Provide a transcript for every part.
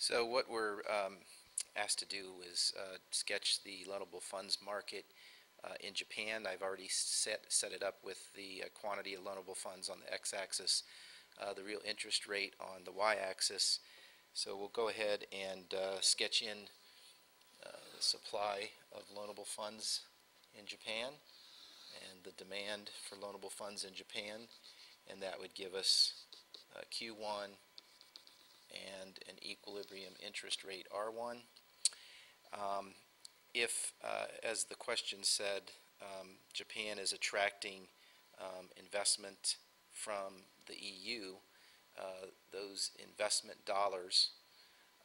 So what we're asked to do is sketch the loanable funds market in Japan. I've already set it up with the quantity of loanable funds on the x-axis, the real interest rate on the y-axis. So we'll go ahead and sketch in the supply of loanable funds in Japan and the demand for loanable funds in Japan, and that would give us Q1 and an equilibrium interest rate R1. If, as the question said, Japan is attracting investment from the EU, those investment dollars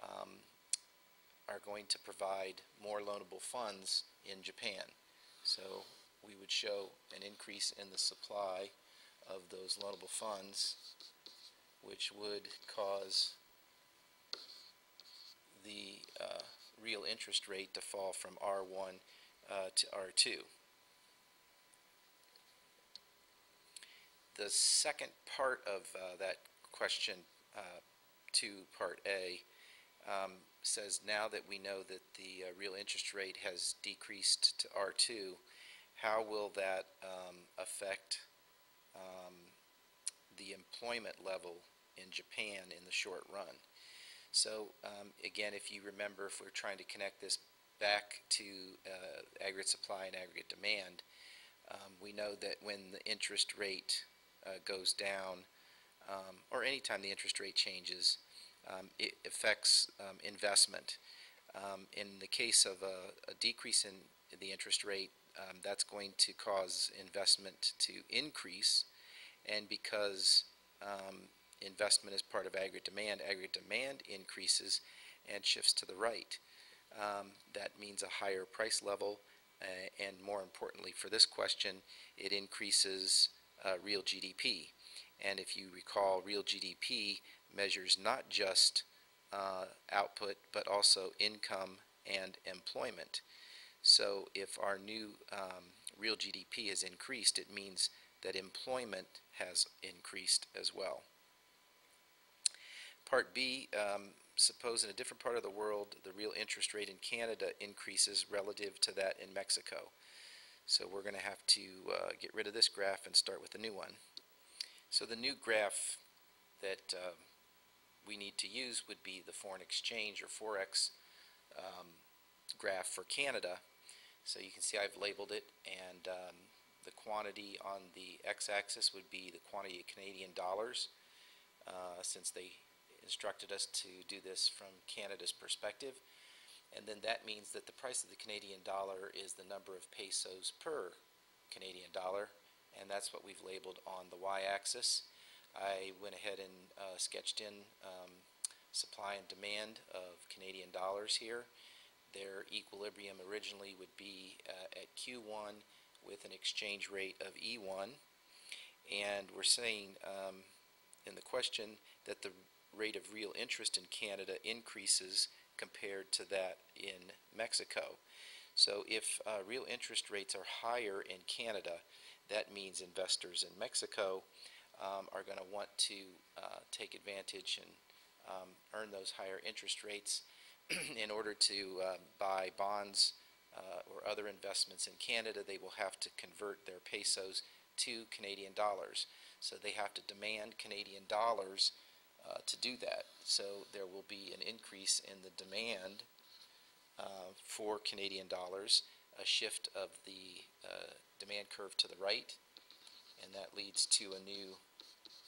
are going to provide more loanable funds in Japan. So we would show an increase in the supply of those loanable funds, which would cause the real interest rate to fall from R1 to R2. The second part of that question, 2 part A, says now that we know that the real interest rate has decreased to R2, how will that affect the employment level in Japan in the short run? So again, if you remember, if we're trying to connect this back to aggregate supply and aggregate demand, we know that when the interest rate goes down, or anytime the interest rate changes, it affects investment. In the case of a decrease in the interest rate, that's going to cause investment to increase, and because investment is part of aggregate demand increases and shifts to the right. That means a higher price level, and more importantly for this question, it increases real GDP. And if you recall, real GDP measures not just output but also income and employment. So if our new real GDP has increased, it means that employment has increased as well. Part B, suppose in a different part of the world the real interest rate in Canada increases relative to that in Mexico. So we're going to have to get rid of this graph and start with a new one. So the new graph that we need to use would be the foreign exchange or FOREX graph for Canada. So you can see I've labeled it, and the quantity on the x-axis would be the quantity of Canadian dollars, since they instructed us to do this from Canada's perspective. And then that means that the price of the Canadian dollar is the number of pesos per Canadian dollar, and that's what we've labeled on the y-axis. I went ahead and sketched in supply and demand of Canadian dollars here. Their equilibrium originally would be at Q1 with an exchange rate of E1, and we're saying in the question that the rate of real interest in Canada increases compared to that in Mexico. So if real interest rates are higher in Canada, that means investors in Mexico are going to want to take advantage and earn those higher interest rates in order to buy bonds or other investments in Canada. They will have to convert their pesos to Canadian dollars. So they have to demand Canadian dollars to do that. So there will be an increase in the demand for Canadian dollars, a shift of the demand curve to the right, and that leads to a new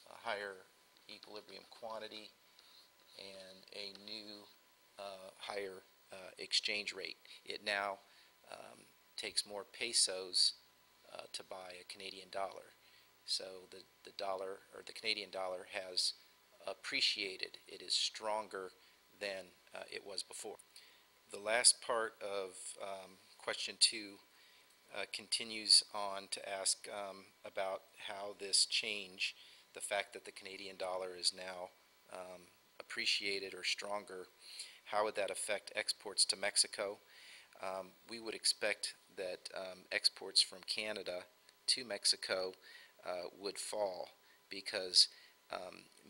higher equilibrium quantity and a new higher exchange rate. It now takes more pesos to buy a Canadian dollar. So the dollar, or the Canadian dollar, has appreciated. It is stronger than it was before. The last part of question 2 continues on to ask about how this change, the fact that the Canadian dollar is now appreciated or stronger, how would that affect exports to Mexico? We would expect that exports from Canada to Mexico would fall, because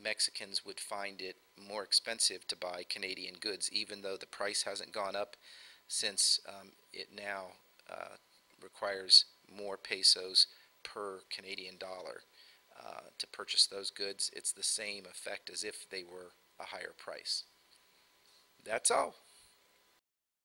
Mexicans would find it more expensive to buy Canadian goods, even though the price hasn't gone up since it now requires more pesos per Canadian dollar to purchase those goods. It's the same effect as if they were a higher price. That's all.